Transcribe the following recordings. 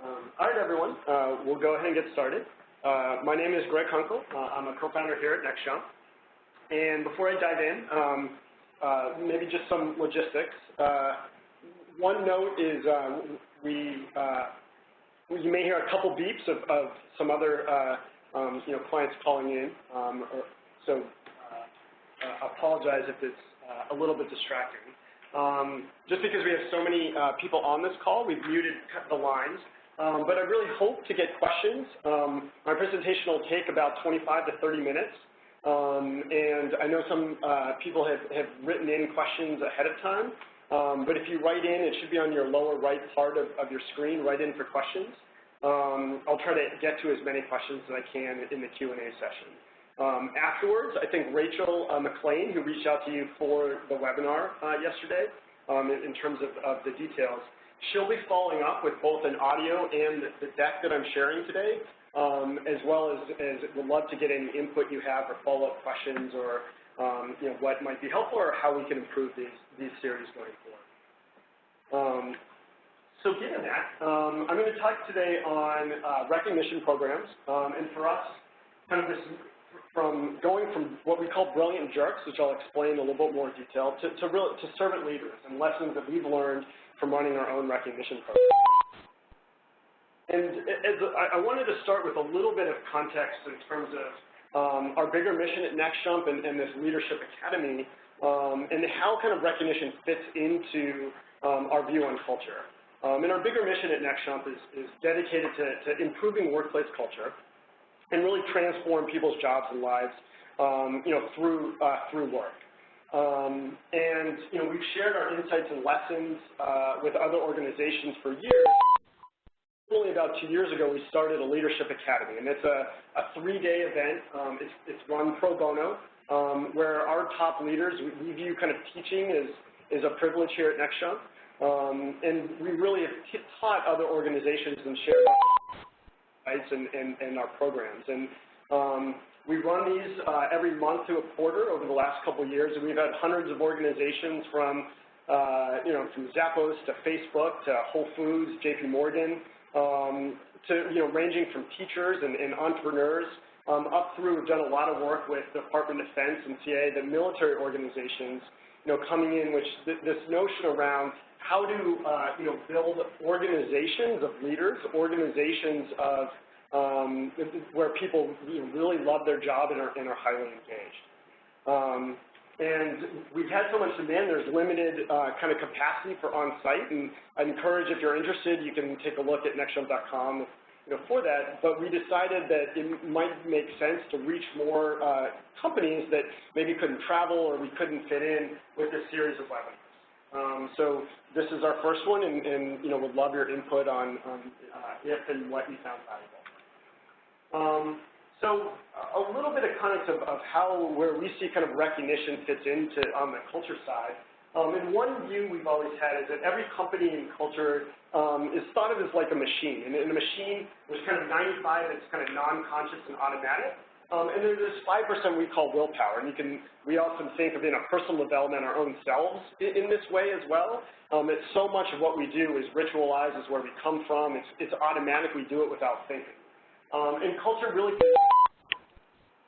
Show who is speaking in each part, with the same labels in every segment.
Speaker 1: All right, everyone. We'll go ahead and get started. My name is Greg Kunkel. I'm a co-founder here at NextJump. And before I dive in, maybe just some logistics. One note is you may hear a couple beeps of some other clients calling in. So apologize if it's a little bit distracting. Just because we have so many people on this call, we've muted the lines. But I really hope to get questions. My presentation will take about 25 to 30 minutes. And I know some people have written in questions ahead of time. But if you write in, it should be on your lower right part of your screen, write in for questions. I'll try to get to as many questions as I can in the Q&A session. Afterwards, I think Rachel McLean, who reached out to you for the webinar yesterday in terms of the details, she'll be following up with both an audio and the deck that I'm sharing today, as well as would love to get any input you have or follow-up questions or what might be helpful or how we can improve these series going forward. So given that, I'm going to talk today on recognition programs, and for us, kind of this going from what we call brilliant jerks, which I'll explain in a little bit more detail, to servant leaders and lessons that we've learned from running our own recognition program. And I wanted to start with a little bit of context in terms of our bigger mission at NextJump and this Leadership Academy, and how kind of recognition fits into our view on culture. And our bigger mission at NextJump is dedicated to improving workplace culture and really transform people's jobs and lives, through work. And we've shared our insights and lessons with other organizations for years. Only about 2 years ago, we started a Leadership Academy, and it's a 3-day event. It's run pro bono, where our top leaders, we view kind of teaching as a privilege here at NextJump, and we really have taught other organizations and shared and our programs. And we run these every month to a quarter over the last couple of years, and we've had hundreds of organizations from Zappos to Facebook to Whole Foods, JP Morgan, to ranging from teachers and entrepreneurs up through. We've done a lot of work with the Department of Defense and CIA, the military organizations, coming in, which this notion around how to build organizations of leaders, organizations of where people really love their job and are highly engaged. And we've had so much demand, there's limited kind of capacity for on-site, and I'd encourage, if you're interested, you can take a look at nextjump.com for that. But we decided that it might make sense to reach more companies that maybe couldn't travel or we couldn't fit in with this series of webinars. So this is our first one, and would love your input on if and what you found valuable. So a little bit of context of where we see kind of recognition fits into on the culture side. And one view we've always had is that every company and culture is thought of as like a machine. And in a machine, there's kind of 95 that's kind of non-conscious and automatic. And there's this 5% we call willpower. And we often think of in a personal development our own selves in this way as well. It's so much of what we do is ritualized, is where we come from. It's automatic. We do it without thinking. And culture really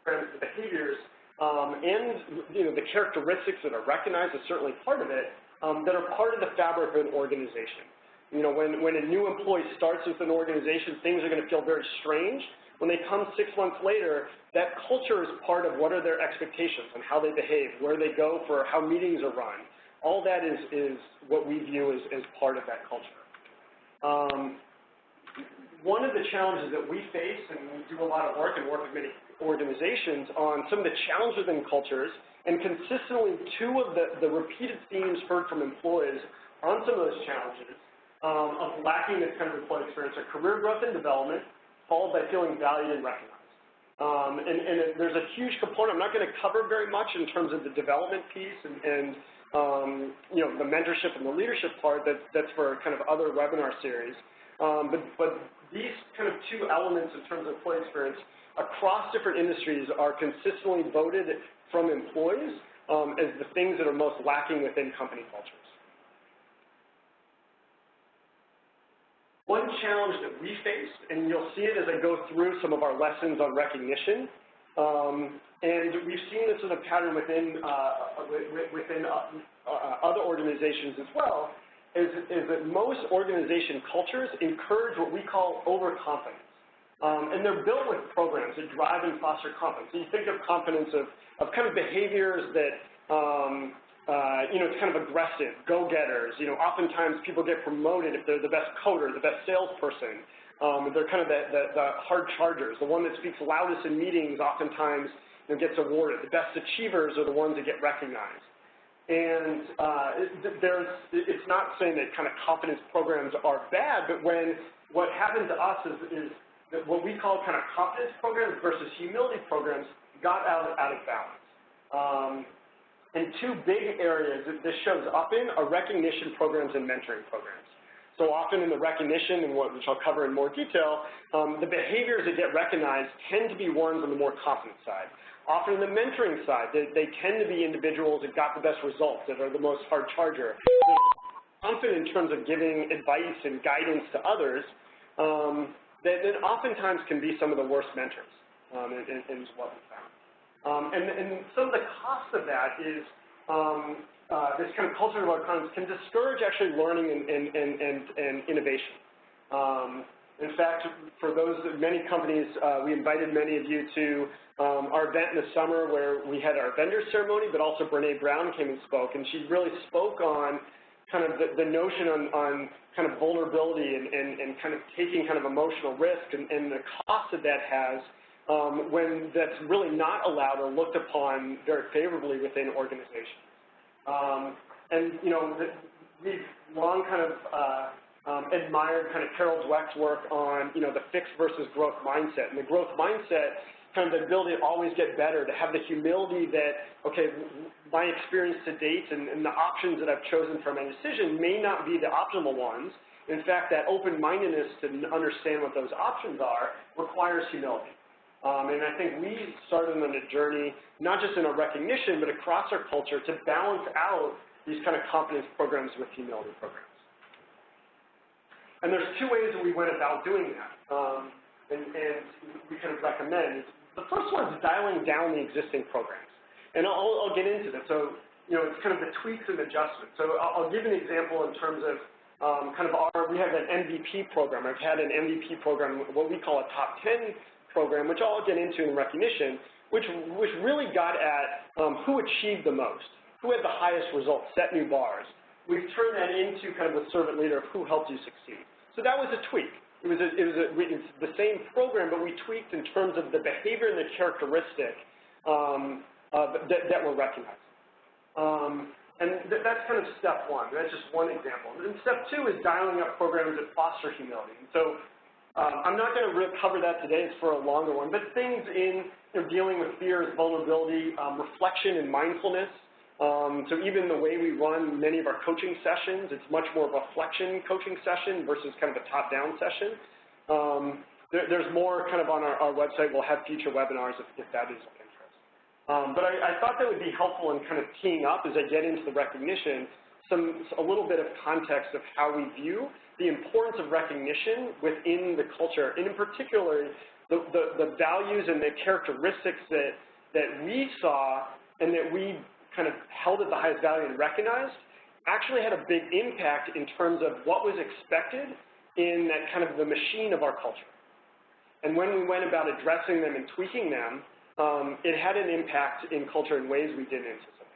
Speaker 1: the behaviors and the characteristics that are recognized is certainly part of it, that are part of the fabric of an organization. When a new employee starts with an organization, things are going to feel very strange. When they come 6 months later, that culture is part of what are their expectations and how they behave, where they go for how meetings are run. All that is what we view as part of that culture. One of the challenges that we face, and we do a lot of work and work with many organizations on some of the challenges in cultures, and consistently two of the repeated themes heard from employees on some of those challenges of lacking this kind of employee experience are career growth and development, followed by feeling valued and recognized. And there's a huge component. I'm not going to cover very much in terms of the development piece and the mentorship and the leadership part. That's for kind of other webinar series. But these kind of two elements in terms of employee experience across different industries are consistently voted from employees as the things that are most lacking within company cultures. One challenge that we face, and you'll see it as I go through some of our lessons on recognition, and we've seen this as a pattern within other organizations as well, is that most organization cultures encourage what we call overconfidence. And they're built with programs that drive and foster confidence. So you think of confidence of kind of behaviors that, it's kind of aggressive, go-getters. Oftentimes people get promoted if they're the best coder, the best salesperson. They're kind of the hard chargers. The one that speaks loudest in meetings oftentimes gets awarded. The best achievers are the ones that get recognized. And it's not saying that kind of confidence programs are bad, but what happened to us is that what we call kind of confidence programs versus humility programs got out of balance. And two big areas that this shows up in are recognition programs and mentoring programs. So often in the recognition, and which I'll cover in more detail, the behaviors that get recognized tend to be ones on the more confident side. Often in the mentoring side, they tend to be individuals that got the best results, that are the most hard charger. They're confident in terms of giving advice and guidance to others, that oftentimes can be some of the worst mentors, is what we found. And some of the cost of that is this kind of culture of confidence can discourage actually learning and innovation. In fact, for many companies, we invited many of you to our event in the summer where we had our vendor ceremony, but also Brene Brown came and spoke, and she really spoke on kind of the notion on kind of vulnerability and kind of taking kind of emotional risk and the cost that has when that's really not allowed or looked upon very favorably within organizations. We've long kind of admired kind of Carol Dweck's work on, the fixed versus growth mindset. And the growth mindset, kind of the ability to always get better, to have the humility that, okay, my experience to date and the options that I've chosen for my decision may not be the optimal ones. In fact, that open-mindedness to understand what those options are requires humility. And I think we started on a journey, not just in our recognition, but across our culture to balance out these kind of confidence programs with humility programs. And there's two ways that we went about doing that, and we kind of recommend. The first one is dialing down the existing programs. And I'll get into this. So, it's kind of the tweaks and adjustments. So I'll give an example in terms of we have an MVP program. I've had an MVP program, what we call a top 10 program, which I'll get into in recognition, which really got at who achieved the most, who had the highest results, set new bars. We've turned that into kind of a servant leader of who helped you succeed. So that was a tweak. It's the same program, but we tweaked in terms of the behavior and the characteristic that were recognized. That's kind of step one. That's just one example. And step two is dialing up programs that foster humility. And so I'm not going to cover that today. It's for a longer one. But things in dealing with fears, vulnerability, reflection, and mindfulness. So even the way we run many of our coaching sessions, it's much more of a reflection coaching session versus kind of a top-down session. There's more kind of on our website. We'll have future webinars if that is of interest. But I thought that would be helpful in kind of teeing up as I get into the recognition, a little bit of context of how we view the importance of recognition within the culture, and in particular, the values and the characteristics that we saw and that we kind of held at the highest value and recognized actually had a big impact in terms of what was expected in that kind of the machine of our culture. And when we went about addressing them and tweaking them, it had an impact in culture in ways we didn't anticipate.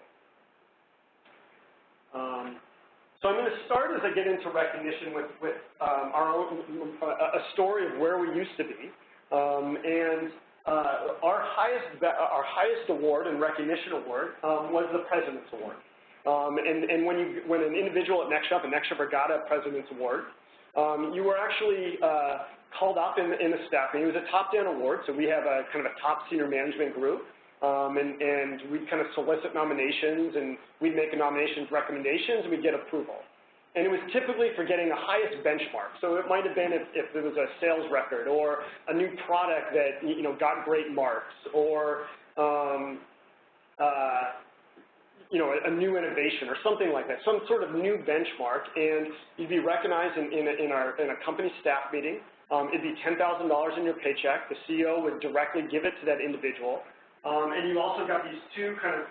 Speaker 1: So I'm going to start as I get into recognition with a story of where we used to be. Our highest award and recognition award was the President's Award. And when an individual at NextShopper got a President's Award, you were actually called up in the staff meeting. It was a top-down award, so we have a kind of a top senior management group, and we'd kind of solicit nominations, and we'd make nominations recommendations, and we'd get approval. And it was typically for getting the highest benchmark. So it might have been if there was a sales record or a new product that got great marks, or a new innovation or something like that, some sort of new benchmark, and you'd be recognized in a company staff meeting. It'd be $10,000 in your paycheck. The CEO would directly give it to that individual. And you also got these two kind of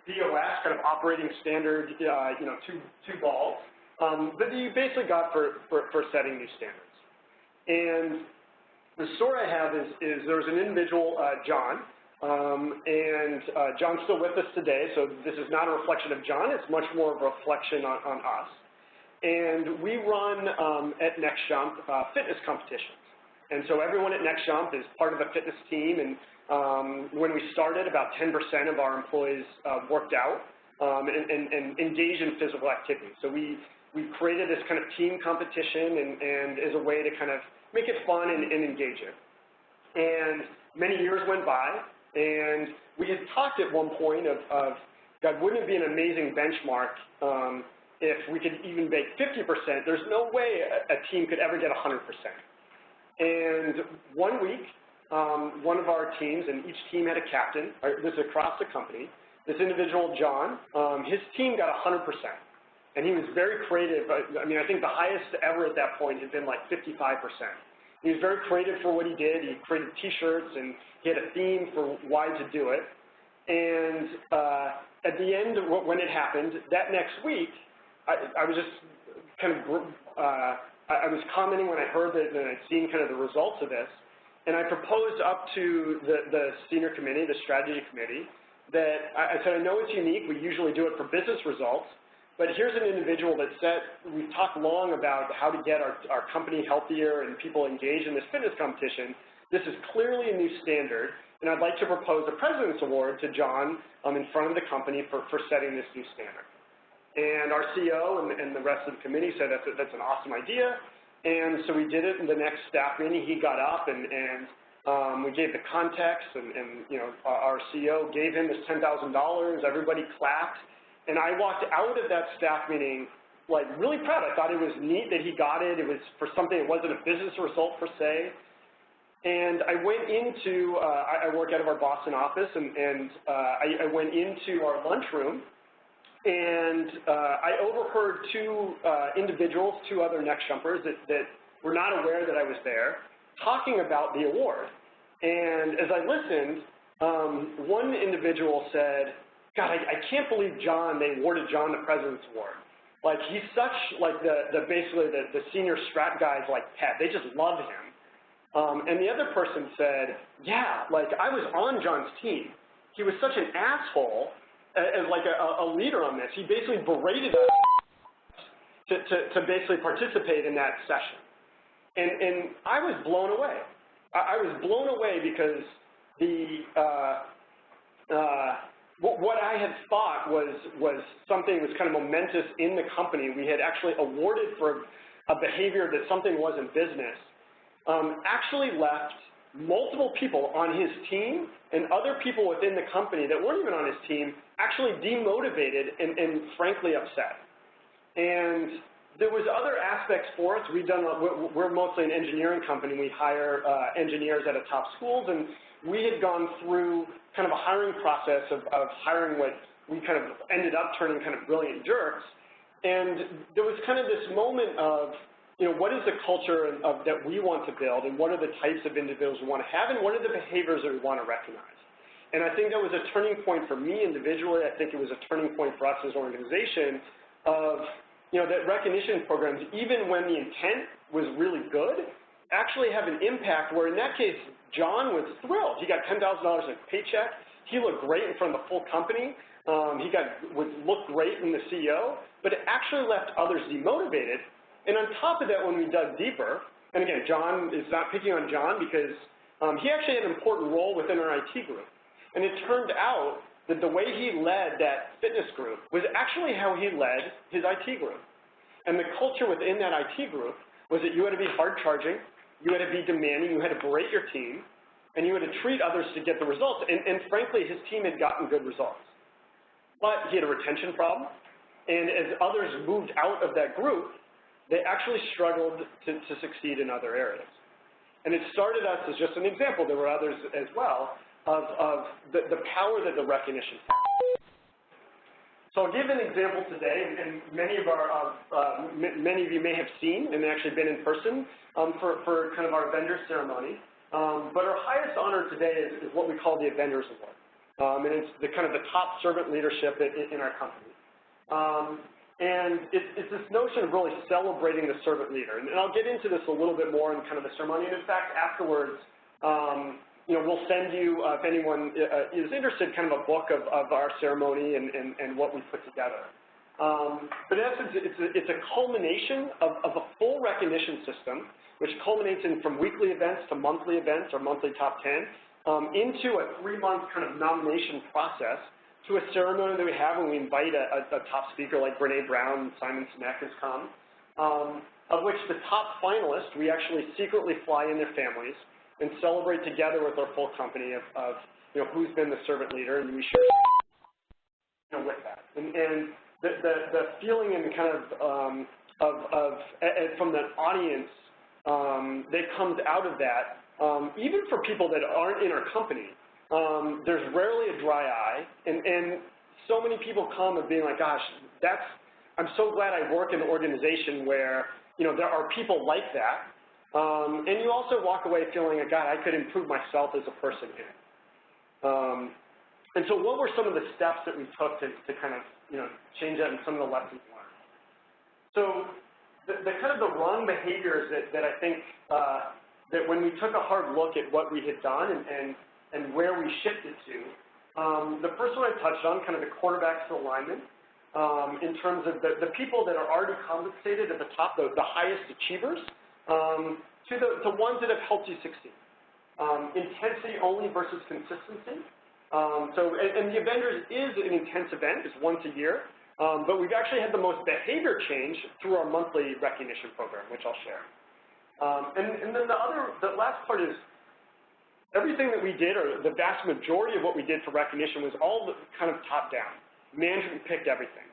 Speaker 1: BOS, kind of operating standard, two balls, that you basically got for setting new standards. And the story I have is there was an individual, John, and John's still with us today, so this is not a reflection of John. It's much more of a reflection on us. And we run at NextJump fitness competitions. And so everyone at NextJump is part of a fitness team, and when we started, about 10% of our employees worked out and engaged in physical activity. So we created this kind of team competition and as a way to kind of make it fun and engage it. And many years went by, and we had talked at one point of God, wouldn't it be an amazing benchmark if we could even make 50%? There's no way a team could ever get 100%. And one week, one of our teams, and each team had a captain, this is across the company, this individual, John, his team got 100%. And he was very creative. I mean, I think the highest ever at that point had been like 55%. He was very creative for what he did. He created T-shirts, and he had a theme for why to do it. And at the end, when it happened, that next week, I was just kind of, I was commenting when I heard that and I'd seen kind of the results of this. And I proposed up to the senior committee, the strategy committee, that I said, I know it's unique. We usually do it for business results. But here's an individual that said, we've talked long about how to get our company healthier and people engaged in this fitness competition. This is clearly a new standard, and I'd like to propose a President's Award to John in front of the company for setting this new standard. And our CEO and the rest of the committee said that's an awesome idea, and so we did it in the next staff meeting. He got up and we gave the context, and our CEO gave him this $10,000. Everybody clapped. And I walked out of that staff meeting, like, really proud. I thought it was neat that he got it. It was for something that wasn't a business result per se. And I went into, I work out of our Boston office, and I went into our lunchroom, and I overheard two individuals, two other NextJumpers that were not aware that I was there, talking about the award. And as I listened, one individual said, God, I can't believe they awarded John the President's Award. Like, he's such, like, basically the senior strat guy's, like, pet. They just love him. And the other person said, yeah, like, I was on John's team. He was such an asshole as like, a leader on this. He basically berated us to basically participate in that session. And I was blown away. I was blown away because what I had thought was something that was kind of momentous in the company. We had actually awarded for a behavior that something was in business, actually left multiple people on his team and other people within the company that weren't even on his team actually demotivated and frankly upset. And there was other aspects for us. We're mostly an engineering company. We hire engineers out of top schools, and we had gone through kind of a hiring process of hiring what we kind of ended up turning kind of brilliant jerks. And there was kind of this moment of, what is the culture that we want to build, and what are the types of individuals we want to have, and what are the behaviors that we want to recognize? And I think that was a turning point for me individually. I think it was a turning point for us as an organization of, that recognition programs, even when the intent was really good, actually have an impact where in that case, John was thrilled. He got $10,000 in a paycheck. He looked great in front of the full company. He looked great in the CEO, but it actually left others demotivated. And on top of that, when we dug deeper, and again, John is not picking on John because he actually had an important role within our IT group. And it turned out that the way he led that fitness group was actually how he led his IT group. And the culture within that IT group was that you had to be hard-charging, you had to be demanding, you had to berate your team, and you had to treat others to get the results. And frankly, his team had gotten good results. But he had a retention problem, and as others moved out of that group, they actually struggled to succeed in other areas. And it started us as just an example. There were others as well of the power that the recognition has. So I'll give an example today, and many of you may have seen and actually been in person for kind of our Avengers ceremony. But our highest honor today is what we call the Avengers Award, and it's the kind of the top servant leadership in our company. And it's this notion of really celebrating the servant leader, and I'll get into this a little bit more in kind of the ceremony. And in fact, afterwards, we'll send you, if anyone is interested, kind of a book of our ceremony and what we put together. But in essence, it's a culmination of a full recognition system, which culminates from weekly events to monthly events or monthly top 10, into a 3-month kind of nomination process to a ceremony that we have when we invite a top speaker like Brene Brown and Simon Sinek has come, of which the top finalists, we actually secretly fly in their families and celebrate together with our full company of who's been the servant leader, and we share with that. And the feeling and kind of from the audience that comes out of that, even for people that aren't in our company, there's rarely a dry eye, and so many people come and being like, gosh, I'm so glad I work in an organization where there are people like that. And you also walk away feeling like, God, I could improve myself as a person here. And so what were some of the steps that we took to kind of, change that and some of the lessons learned? So the kind of the wrong behaviors that I think that when we took a hard look at what we had done and where we shifted to, the first one I touched on, kind of the quarterbacks to alignment, in terms of the people that are already compensated at the top, the highest achievers, to ones that have helped you succeed. Intensity only versus consistency. And the Avengers is an intense event. It's once a year. But we've actually had the most behavior change through our monthly recognition program, which I'll share. And then the last part is everything that we did, or the vast majority of what we did for recognition, was all kind of top-down. Management picked everything.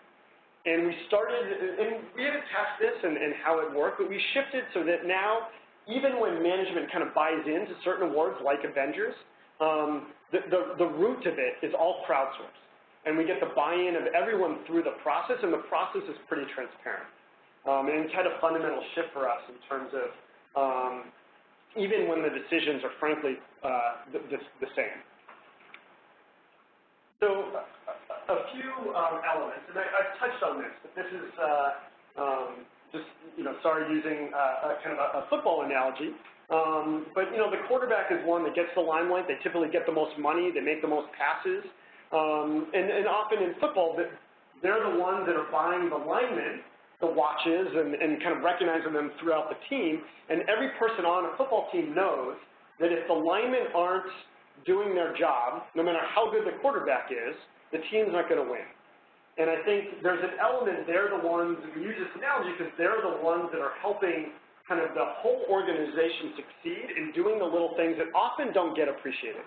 Speaker 1: And we started, and we had to test this and how it worked, but we shifted so that now, even when management kind of buys into certain awards like Avengers, the root of it is all crowdsourced. And we get the buy-in of everyone through the process, and the process is pretty transparent. And it's had a fundamental shift for us in terms of even when the decisions are frankly the same. So a few elements, and I've touched on this, but this is just, sorry using kind of a football analogy, but, the quarterback is one that gets the limelight. They typically get the most money. They make the most passes. And often in football, they're the ones that are buying the linemen, the watches, and kind of recognizing them throughout the team. And every person on a football team knows that if the linemen aren't doing their job, no matter how good the quarterback is, the team's not going to win. And I think there's an element, they're the ones, we use this analogy because they're the ones that are helping kind of the whole organization succeed in doing the little things that often don't get appreciated.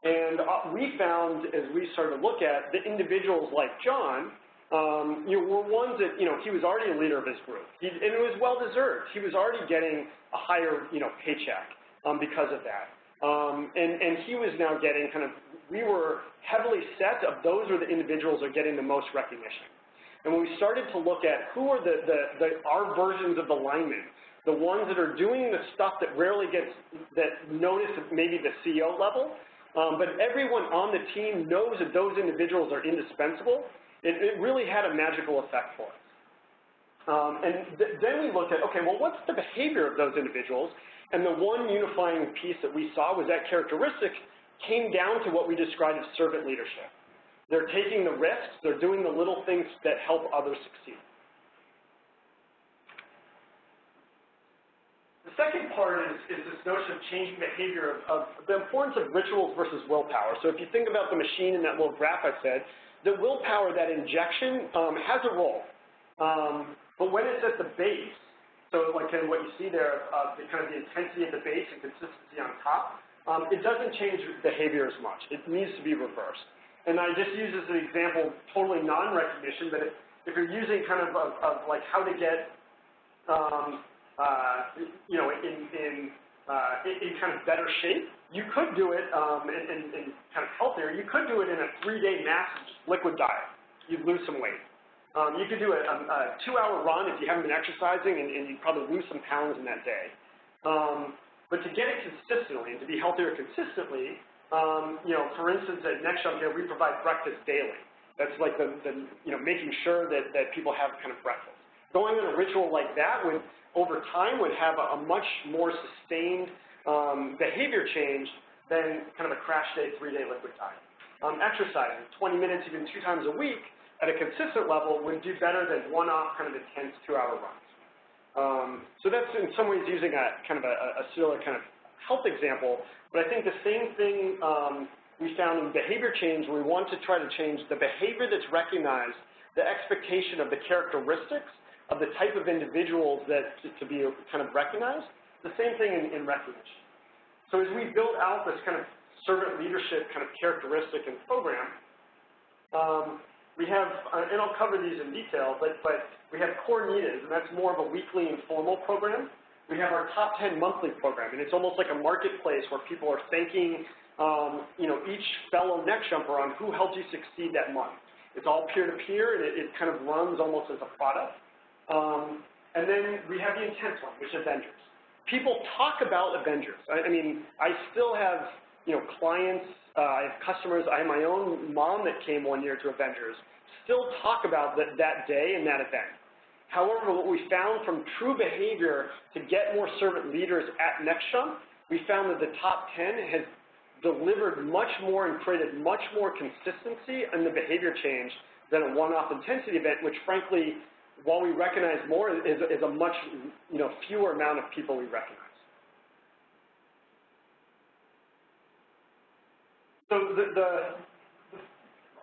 Speaker 1: And we found, as we started to look at, the individuals like John, were ones that, he was already a leader of his group. And it was well-deserved. He was already getting a higher, paycheck because of that. And he was now getting kind of, we were heavily set of those are the individuals that are getting the most recognition. And when we started to look at who are our versions of the linemen, the ones that are doing the stuff that rarely gets noticed at maybe the CEO level, but everyone on the team knows that those individuals are indispensable, it really had a magical effect for us. And then we looked at, okay, well, what's the behavior of those individuals? And the one unifying piece that we saw was that characteristic came down to what we described as servant leadership. They're taking the risks. They're doing the little things that help others succeed. The second part is this notion of changing behavior, of the importance of rituals versus willpower. So if you think about the machine in that little graph I said, the willpower, that injection, has a role. But when it's at the base, so like kind of what you see there, the kind of the intensity at the base and consistency on top, it doesn't change behavior as much. It needs to be reversed. And I just use as an example, totally non-recognition, but if you're using kind of like how to get, in kind of better shape, you could do it, and kind of healthier, you could do it in a 3-day massive liquid diet. you'd lose some weight. You could do a 2-hour run if you haven't been exercising, and you'd probably lose some pounds in that day. But to get it consistently and to be healthier consistently, for instance, at Next Jump, we provide breakfast daily. That's like making sure that people have kind of breakfast. Going on a ritual like that over time would have a much more sustained behavior change than kind of a crash day, 3-day liquid diet. Exercising 20 minutes, even 2 times a week, at a consistent level would do better than one-off kind of intense 2-hour runs. So that's in some ways using a kind of a similar kind of health example, but I think the same thing we found in behavior change, where we want to try to change the behavior that's recognized, the expectation of the characteristics of the type of individuals that to be kind of recognized, the same thing in recognition. So as we build out this kind of servant leadership kind of characteristic and program, we have, and I'll cover these in detail, but we have core needed, and that's more of a weekly informal program. We have our top 10 monthly program, and it's almost like a marketplace where people are thanking each fellow Next Jumper on who helped you succeed that month. It's all peer-to-peer, and it kind of runs almost as a product. And then we have the intense one, which is Avengers. People talk about Avengers. I mean, I still have clients, I have customers, I have my own mom that came one year to Avengers, still talk about that day and that event. However, what we found from true behavior to get more servant leaders at Next Jump, we found that the top 10 has delivered much more and created much more consistency in the behavior change than a one-off intensity event, which frankly, while we recognize more, is a much fewer amount of people we recognize. So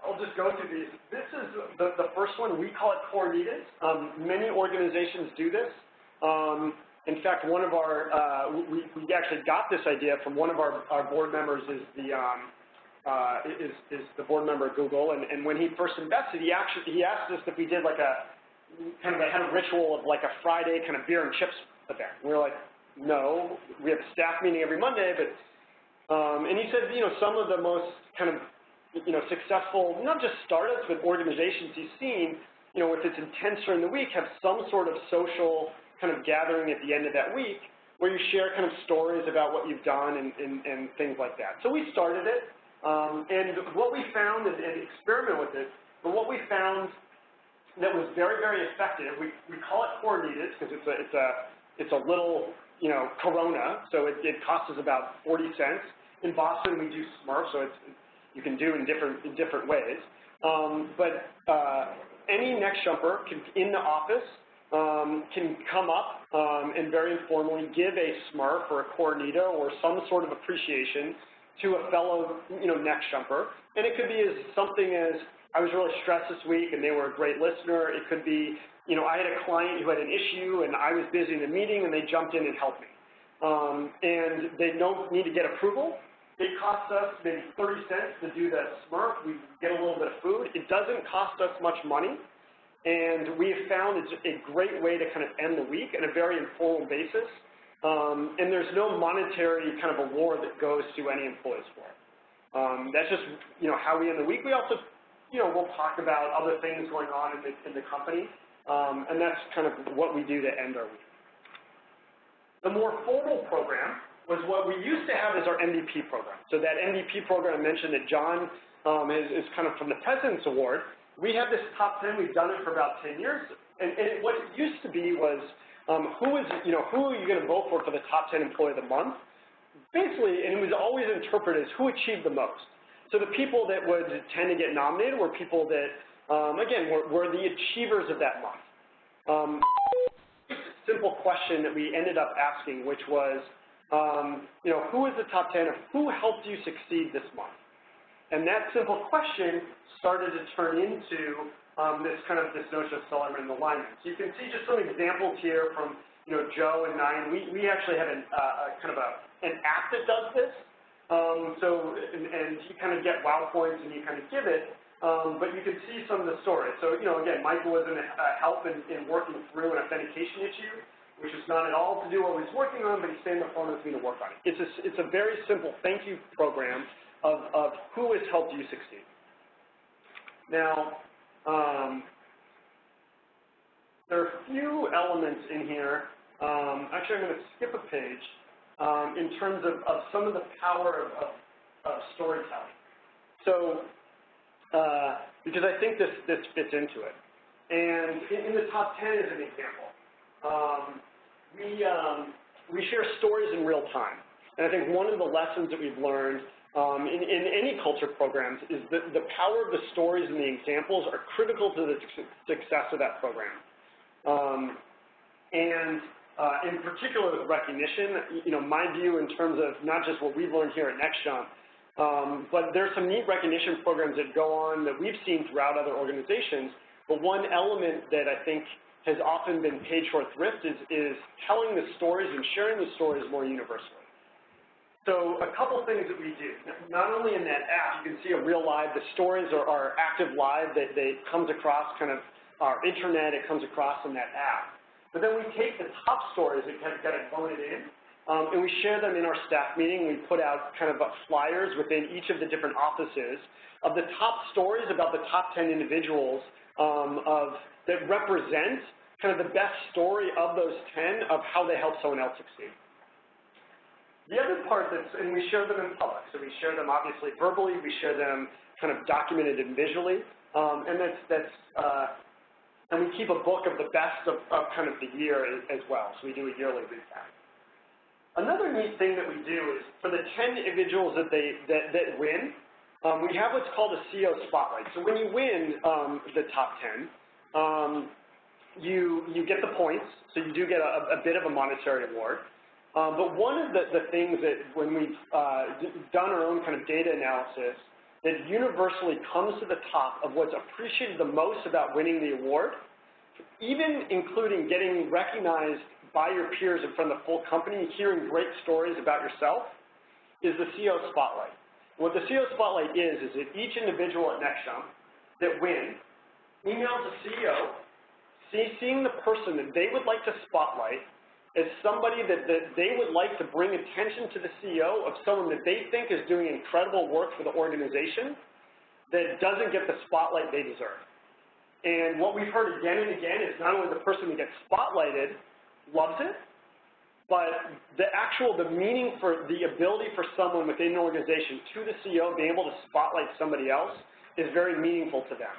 Speaker 1: I'll just go through these. This is the first one. We call it core needed. Many organizations do this. In fact, one of our, we actually got this idea from one of our board members is the board member at Google. And when he first invested, he asked us if we did like a had a ritual of like a Friday kind of beer and chips event. We were like, no, we have a staff meeting every Monday, but and he said, some of the most kind of, successful, not just startups, but organizations he's seen, if it's intense during the week, have some sort of social kind of gathering at the end of that week where you share kind of stories about what you've done and things like that. So we started it, and what we found, and experiment with it, but what we found that was very, very effective, we call it core needed because it's a little, Corona, so it costs us about 40 cents. In Boston, we do Smurf, so you can do in different ways. But any Next Jumper in the office can come up and very informally give a Smurf or a Cornito or some sort of appreciation to a fellow Next Jumper. And it could be as something as, I was really stressed this week and they were a great listener. It could be, I had a client who had an issue and I was busy in a meeting and they jumped in and helped me. And they don't need to get approval. It costs us maybe 30 cents to do that Smurf. We get a little bit of food. It doesn't cost us much money. And we have found it's a great way to kind of end the week on a very informal basis. And there's no monetary kind of award that goes to any employees for it. That's just, how we end the week. We also, we'll talk about other things going on in the company. And that's kind of what we do to end our week. The more formal program was what we used to have as our MVP program. So that MVP program I mentioned that John is kind of from the President's Award. We have this top 10. We've done it for about 10 years. And what it used to be was who are you going to vote for the top 10 employee of the month? Basically, and it was always interpreted as who achieved the most. So the people that would tend to get nominated were people that, again, were the achievers of that month. Simple question that we ended up asking, which was, who is the top 10 of who helped you succeed this month? And that simple question started to turn into this notion of celebrating alignment. So you can see just some examples here from Joe and Nine. We actually have an app that does this. And you kind of get wow points and you kind of give it. But you can see some of the stories. So again, Michael was in help in working through an authentication issue, which is not at all to do what he's working on, but he's staying on the phone with me to work on it. It's a very simple thank you program of who has helped you succeed. Now, There are a few elements in here. Actually, I'm going to skip a page in terms of some of the power of storytelling. So, because I think this fits into it. And in the top 10 as an example, we share stories in real time. And I think one of the lessons that we've learned in any culture programs is that the power of the stories and the examples are critical to the success of that program. In particular with recognition, my view in terms of not just what we've learned here at NextJump, but there's some neat recognition programs that go on that we've seen throughout other organizations. But one element that I think has often been paid short thrift is telling the stories and sharing the stories more universally. So a couple things that we do. Not only in that app, you can see a real live, the stories are active live, that comes across kind of our internet, it comes across in that app. But then we take the top stories that get it voted in, and we share them in our staff meeting. We put out kind of flyers within each of the different offices of the top stories about the top 10 individuals that represent kind of the best story of those 10 of how they help someone else succeed. The other part and we share them in public. So we share them obviously verbally, we share them kind of documented and visually, and we keep a book of the best of kind of the year as well. So we do a yearly recap. Another neat thing that we do is for the 10 individuals that win, we have what's called a CEO spotlight. So when you win the top 10, you get the points, so you do get a bit of a monetary award. But one of the things that when we've done our own kind of data analysis that universally comes to the top of what's appreciated the most about winning the award, even including getting recognized by your peers in front of the full company, hearing great stories about yourself, is the CEO Spotlight. What the CEO Spotlight is that each individual at NextJump that wins emails the CEO, seeing the person that they would like to spotlight as somebody that they would like to bring attention to the CEO of someone that they think is doing incredible work for the organization that doesn't get the spotlight they deserve. And what we've heard again and again is not only the person that gets spotlighted loves it, but the meaning for the ability for someone within an organization to the CEO being able to spotlight somebody else is very meaningful to them.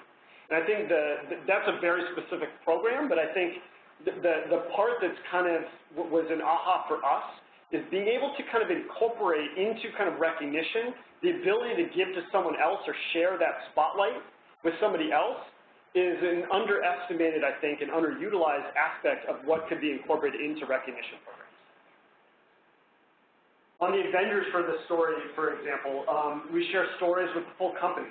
Speaker 1: And I think that's a very specific program, but I think the part that's kind of was an aha for us is being able to kind of incorporate into kind of recognition the ability to give to someone else or share that spotlight with somebody else is an underestimated, I think, and underutilized aspect of what could be incorporated into recognition programs. On the Avengers for the story, for example, we share stories with the full company.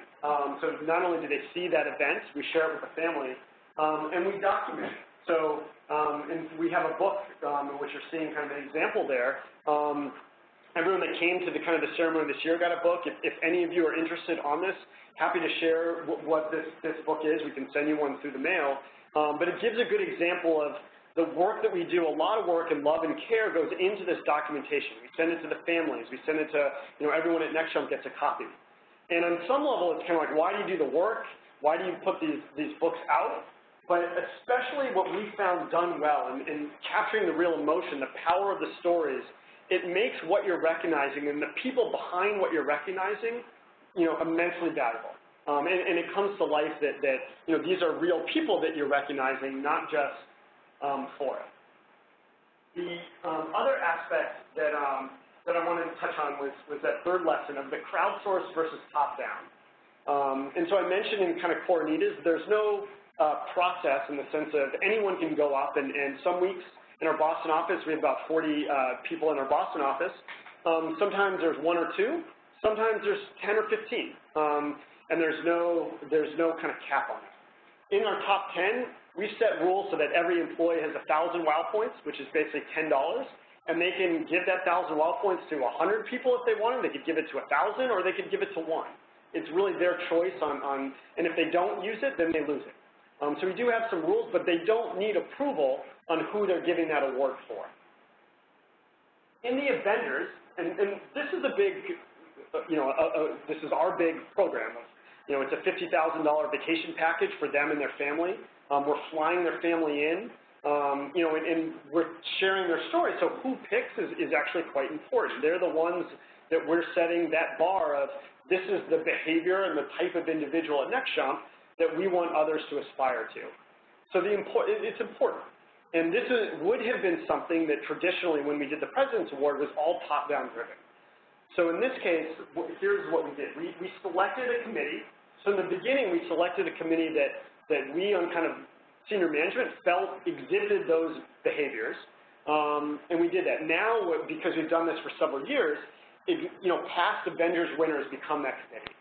Speaker 1: So not only do they see that event, we share it with the family, and we document it. So, and we have a book in which you're seeing kind of an example there. Everyone that came to the kind of the ceremony this year got a book. If any of you are interested on this, happy to share what this book is. We can send you one through the mail. But it gives a good example of the work that we do. A lot of work and love and care goes into this documentation. We send it to the families. We send it to everyone at NextJump gets a copy. And on some level, it's kind of like, why do you do the work? Why do you put these books out? But especially what we found done well in capturing the real emotion, the power of the stories, it makes what you're recognizing and the people behind what you're recognizing, immensely valuable. And it comes to life that these are real people that you're recognizing, not just for it. The other aspect that I wanted to touch on was that third lesson of the crowdsourced versus top-down. And so I mentioned in kind of core needs, there's no process in the sense of anyone can go up, and some weeks in our Boston office, we have about 40 people in our Boston office. Sometimes there's 1 or 2, sometimes there's 10 or 15, and there's no kind of cap on it. In our top 10, we've set rules so that every employee has 1,000 wow points, which is basically $10, and they can give that 1,000 wow points to 100 people if they wanted. They could give it to 1,000, or they could give it to 1. It's really their choice and if they don't use it, then they lose it. So we do have some rules, but they don't need approval on who they're giving that award for. In the Avengers, and this is a big, this is our big program You know, it's a $50,000 vacation package for them and their family. We're flying their family in, you know, and we're sharing their story. So who picks is actually quite important. They're the ones that we're setting that bar of, this is the behavior and the type of individual at NextJump that we want others to aspire to. So it's important. And this would have been something that traditionally, when we did the President's Award, was all top-down driven. So in this case, here's what we did. We selected a committee. So in the beginning, we selected a committee that we, on kind of senior management, felt exhibited those behaviors, and we did that. Now, because we've done this for several years, you know, past Avengers winners become that committee.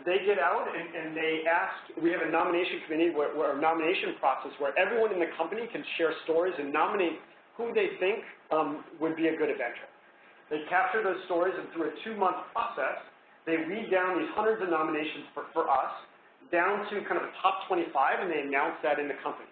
Speaker 1: They get out and they ask, we have a nomination committee, a nomination process where everyone in the company can share stories and nominate who they think would be a good Avenger. They capture those stories, and through a 2-month process, they weed down these hundreds of nominations for us down to kind of a top 25, and they announce that in the company.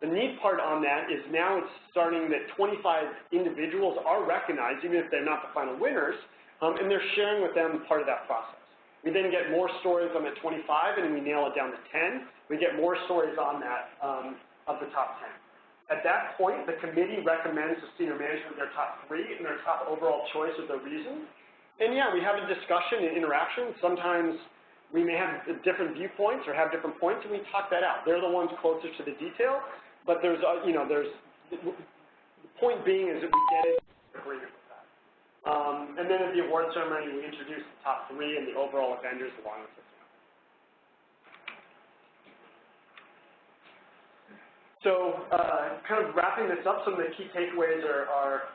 Speaker 1: The neat part on that is now it's starting that 25 individuals are recognized, even if they're not the final winners, and they're sharing with them part of that process. We then get more stories on the 25, and we nail it down to 10. We get more stories on that of the top 10. At that point, the committee recommends to senior management their top 3 and their top overall choice of their reasons. And yeah, we have a discussion and interaction. Sometimes we may have different viewpoints or have different points, and we talk that out. They're the ones closest to the detail, but the point being is that we get it agreement with that. And then at the award ceremony, we introduce the top 3 and the overall Avengers along with it. So kind of wrapping this up, some of the key takeaways are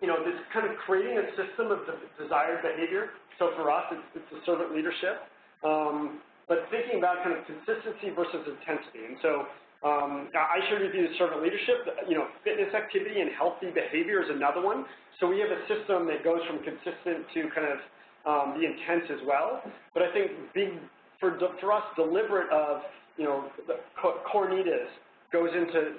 Speaker 1: you know, this kind of creating a system of desired behavior. So for us, it's the servant leadership. But thinking about kind of consistency versus intensity. And so I shared with you the servant leadership. You know, fitness activity and healthy behavior is another one. So we have a system that goes from consistent to kind of the intense as well. But I think for us, deliberate of, you know, the Cornitas goes into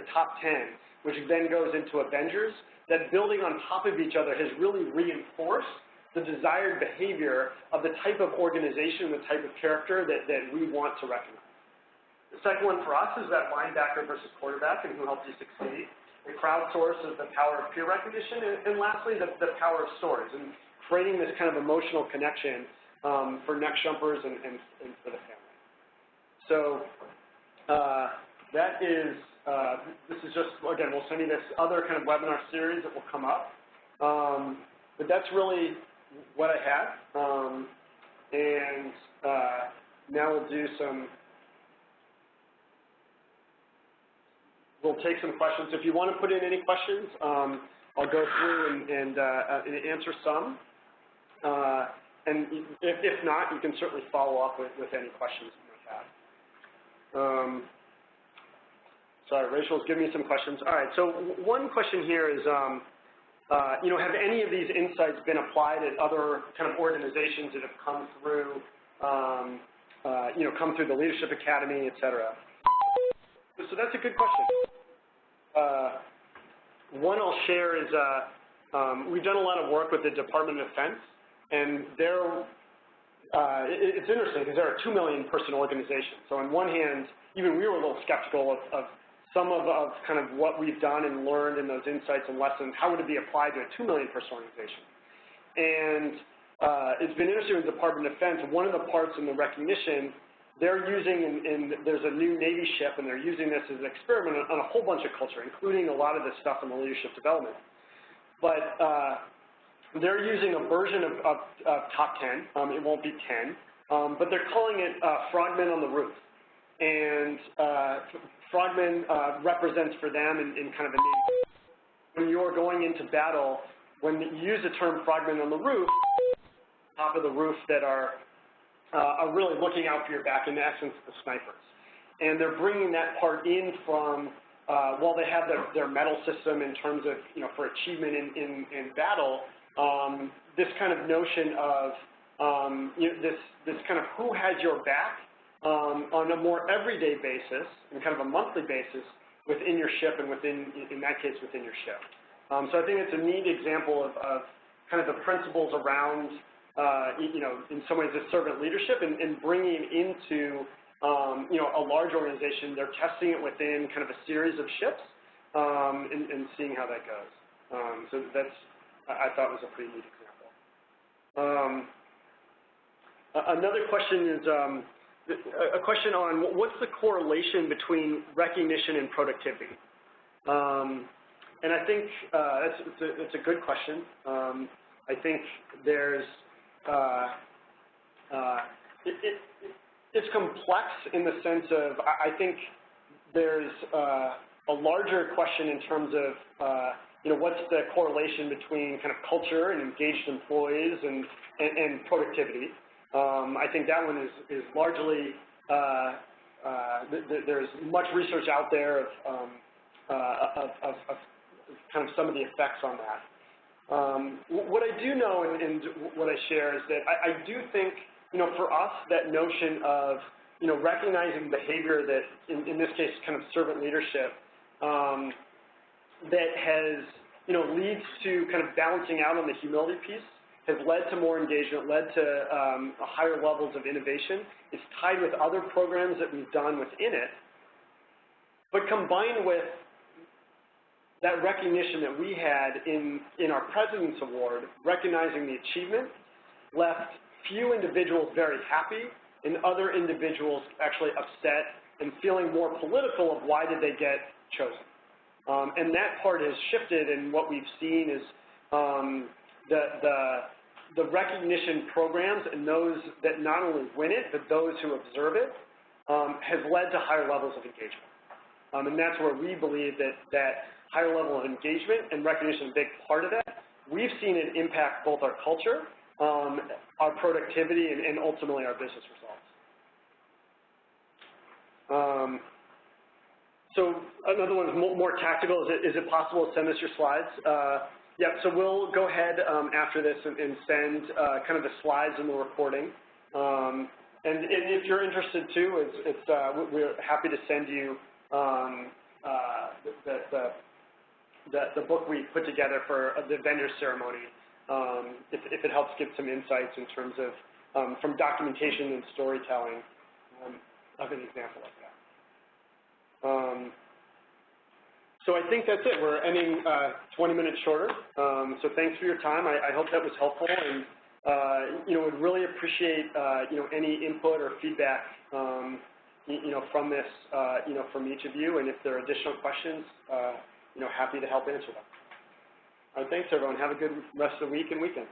Speaker 1: top 10, which then goes into Avengers. That building on top of each other has really reinforced the desired behavior of the type of organization, the type of character that we want to recognize. The second one for us is that linebacker versus quarterback and who helps you succeed. The crowdsource is the power of peer recognition. And lastly, the power of stories and creating this kind of emotional connection for NextJumpers and for the family. So that is, this is just, again, we'll send you this other kind of webinar series that will come up. But that's really what I had. Now we'll do we'll take some questions. If you want to put in any questions, I'll go through and answer some. And if not, you can certainly follow up with any questions you might have. Sorry, Rachel's giving me some questions. All right, so one question here is, you know, have any of these insights been applied at other kind of organizations that have come through, you know, come through the Leadership Academy, et cetera? So that's a good question. One I'll share is we've done a lot of work with the Department of Defense, and it's interesting because they're a 2 million person organization. So on one hand, even we were a little skeptical of some of kind of what we've done and learned in those insights and lessons. How would it be applied to a 2 million person organization? And it's been interesting with the Department of Defense. One of the parts in the recognition, they're using, and there's a new Navy ship, and they're using this as an experiment on a whole bunch of culture, including a lot of this stuff in the leadership development. But they're using a version of top 10. It won't be 10. But they're calling it Frogmen on the Roof. And Frogmen represents for them in kind of a Navy. When you're going into battle, when you use the term Frogmen on the Roof, top of the roof that are really looking out for your back, in essence, the snipers. And they're bringing that part in from, while they have their medal system in terms of, you know, for achievement in battle, this kind of notion of, you know, this kind of who has your back on a more everyday basis and kind of a monthly basis within your ship and within, in that case, within your ship. So I think it's a neat example of kind of the principles around in some ways, this servant leadership and bringing into, a large organization. They're testing it within kind of a series of ships and seeing how that goes. So that's, I thought, was a pretty neat example. Another question is a question on what's the correlation between recognition and productivity? And I think it's a good question. I think there's it's complex in the sense of I think there's a larger question in terms of what's the correlation between kind of culture and engaged employees and productivity. I think that one is largely there's much research out there of kind of some of the effects on that. What I do know and what I share is that I do think, for us, that notion of, recognizing behavior that, in this case, kind of servant leadership, that has, leads to kind of balancing out on the humility piece, has led to more engagement, led to higher levels of innovation. It's tied with other programs that we've done within it, but combined with that recognition that we had in our President's Award, recognizing the achievement, left few individuals very happy and other individuals actually upset and feeling more political of why did they get chosen. And that part has shifted, and what we've seen is the recognition programs and those that not only win it, but those who observe it, has led to higher levels of engagement. And that's where we believe that higher level of engagement and recognition is a big part of that. We've seen it impact both our culture, our productivity, and ultimately our business results. So another one is more tactical. Is it possible to send us your slides? Yeah, so we'll go ahead after this and send kind of the slides and the recording. And if you're interested too, we're happy to send you the book we put together for the Avengers ceremony, if it helps give some insights in terms of from documentation and storytelling of an example like that. So I think that's it. We're ending 20 minutes shorter. So thanks for your time. I hope that was helpful, and would really appreciate any input or feedback from this from each of you. And if there are additional questions, happy to help answer them. All right, thanks everyone. Have a good rest of the week and weekend.